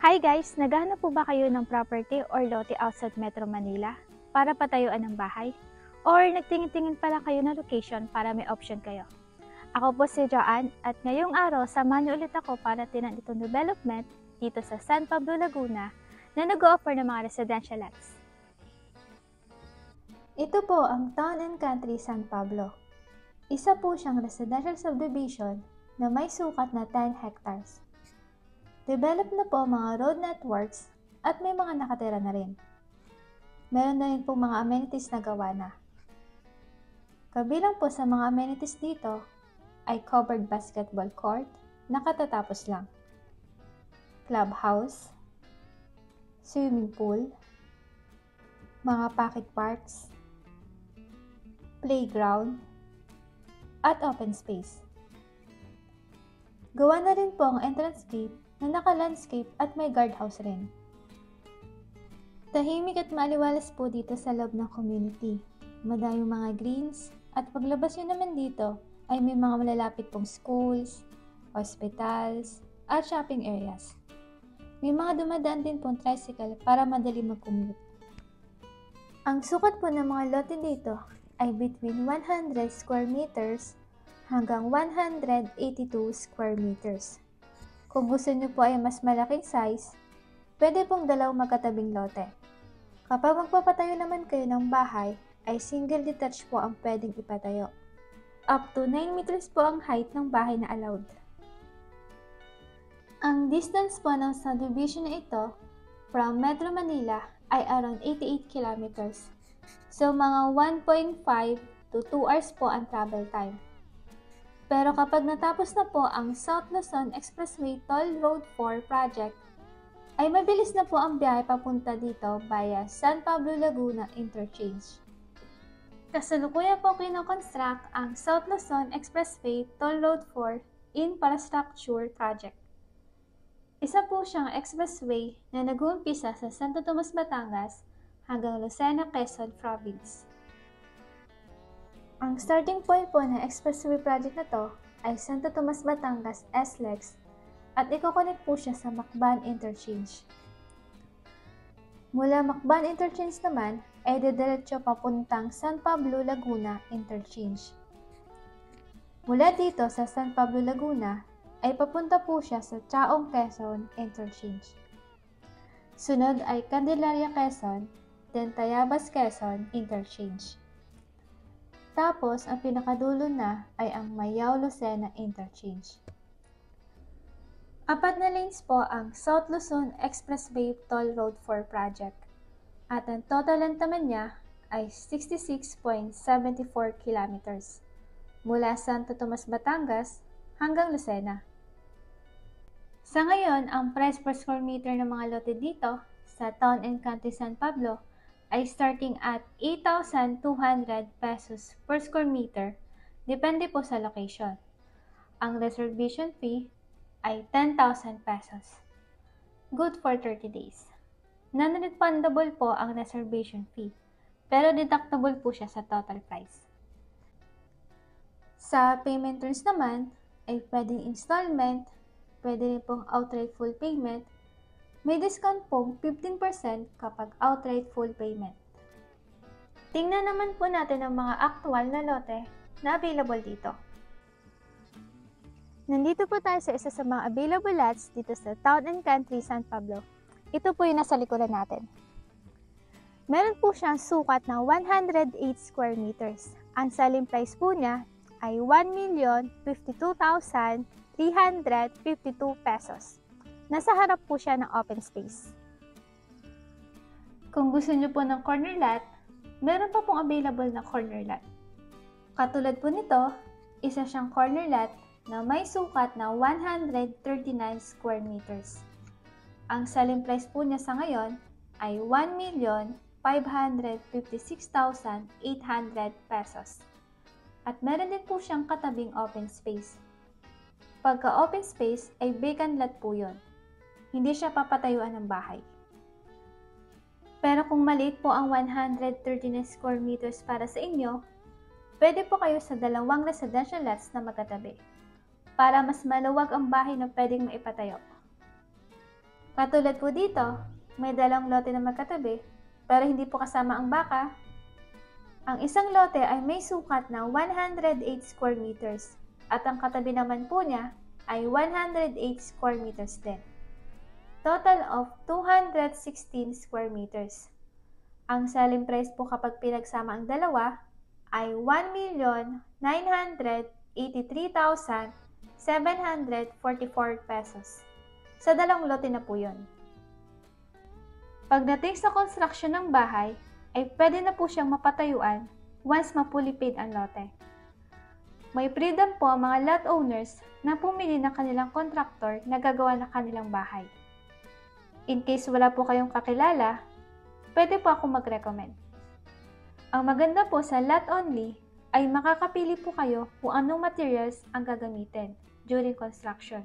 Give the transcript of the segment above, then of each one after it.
Hi guys! Naghahanap po ba kayo ng property or lote outside Metro Manila para patayuan ng bahay? Or nagtingin-tingin pala kayo ng location para may option kayo? Ako po si Joanne at ngayong araw samahan niyo ulit ako para tinan itong development dito sa San Pablo, Laguna na nag-o-offer ng mga residential lots. Ito po ang Town and Country San Pablo. Isa po siyang residential subdivision na may sukat na 10 hectares. Develop na po mga road networks at may mga nakatira na rin. Meron na rin po mga amenities na gawa na. Kabilang po sa mga amenities dito ay covered basketball court na katatapos lang, clubhouse, swimming pool, mga pocket parks, playground, at open space. Gawa na rin po ang entrance gate na naka-landscape at may guardhouse rin. Tahimik at maliwalas po dito sa loob ng community. Madaming mga greens at paglabas nyo naman dito ay may mga malalapit pong schools, hospitals, at shopping areas. May mga dumadaan din pong tricycle para madali mag-commute. Ang sukat po ng mga lote dito ay between 100 square meters hanggang 182 square meters. Kung gusto nyo po ay mas malaking size, pwede pong dalawang magkatabing lote. Kapag magpapatayo naman kayo ng bahay, ay single detached po ang pwedeng ipatayo. Up to 9 meters po ang height ng bahay na allowed. Ang distance po ng subdivision na ito from Metro Manila ay around 88 kilometers. So mga 1.5 to 2 hours po ang travel time. Pero kapag natapos na po ang South Luzon Expressway Toll Road 4 project, ay mabilis na po ang biyahe papunta dito via San Pablo Laguna Interchange. Kasalukuyan po kinoconstruct ang South Luzon Expressway Toll Road 4 Infrastructure Project. Isa po siyang expressway na nag-uumpisa sa Santo Tomas, Batangas hanggang Lucena, Quezon Province. Ang starting point po ng expressway project na to ay Santo Tomas, Batangas, SLEX at iko-connect po siya sa Macban Interchange. Mula Macban Interchange naman ay didiretso papuntang San Pablo, Laguna Interchange. Mula dito sa San Pablo, Laguna ay papunta po siya sa Chaong, Quezon Interchange. Sunod ay Candelaria, Quezon, then Tayabas, Quezon Interchange. Tapos, ang pinakadulo na ay ang Mayao Lucena Interchange. 4 na lanes po ang South Luzon Expressway Toll Road 4 project at ang total length naman niya ay 66.74 kilometers mula Santo Tomas, Batangas hanggang Lucena. Sa ngayon, ang price per square meter ng mga lote dito sa Town and Country San Pablo ay starting at 8,200 pesos per square meter, depende po sa location. Ang reservation fee ay 10,000 pesos. Good for 30 days. Non-refundable po ang reservation fee, pero deductible po siya sa total price. Sa payment terms naman, ay pwedeng installment, pwede rin pong outright full payment. May discount po 15% kapag outright full payment. Tingnan naman po natin ang mga aktual na lote na available dito. Nandito po tayo sa isa sa mga available lots dito sa Town and Country San Pablo. Ito po yung nasa likuran natin. Meron po siyang sukat na 108 square meters. Ang selling price po niya ay 1,052,352 pesos. Nasa harap po siya ng open space. Kung gusto niyo po ng corner lot, meron pa pong available na corner lot. Katulad po nito, isa siyang corner lot na may sukat na 139 square meters. Ang selling price po niya sa ngayon ay 1,556,800 pesos. At meron din po siyang katabing open space. Pagka open space ay vacant lot po yun. Hindi siya papatayuan ng bahay. Pero kung maliit po ang 139 square meters para sa inyo, pwede po kayo sa dalawang residential lots na magkatabi para mas maluwag ang bahay na pwedeng maipatayo. Katulad po dito, may dalawang lote na magkatabi, pero hindi po kasama ang baka. Ang isang lote ay may sukat na 108 square meters at ang katabi naman po niya ay 108 square meters din. Total of 216 square meters. Ang selling price po kapag pinagsama ang dalawa ay 1,983,744 pesos. Sa dalawang lote na po yun. Pagdating sa construction ng bahay, ay pwede na po siyang mapatayuan once mapuli paid ang lote. May freedom po ang mga lot owners na pumili ng kanilang contractor na gagawa ng kanilang bahay. In case wala po kayong kakilala, pwede po ako mag-recommend. Ang maganda po sa lot only ay makakapili po kayo kung anong materials ang gagamitin during construction.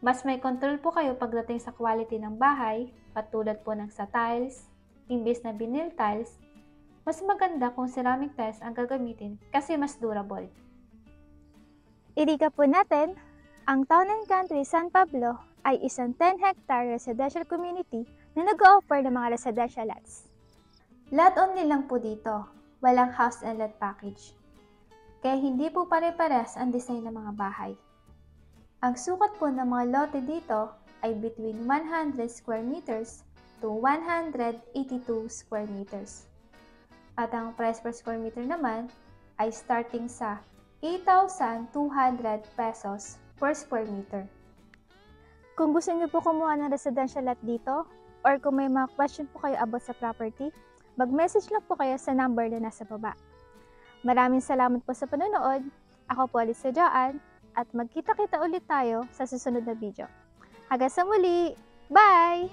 Mas may control po kayo pagdating sa quality ng bahay, patulad po ng sa tiles, imbes na vinyl tiles, mas maganda kung ceramic tiles ang gagamitin kasi mas durable. I-recap po natin, ang Town and Country San Pablo ay isang 10-hectare residential community na nag-o-offer ng mga residential lots. Lot only lang po dito, walang house and lot package. Kaya hindi po pare-pares ang design ng mga bahay. Ang sukat po ng mga lote dito ay between 100 square meters to 182 square meters. At ang price per square meter naman ay starting sa 8,200 pesos per square meter. Kung gusto niyo po kumuha ng residential lot dito, or kung may mga question po kayo about sa property, mag-message lang po kayo sa number na nasa baba. Maraming salamat po sa panonood. Ako po ulit si Joanne, at magkita-kita ulit tayo sa susunod na video. Hanggang sa muli! Bye!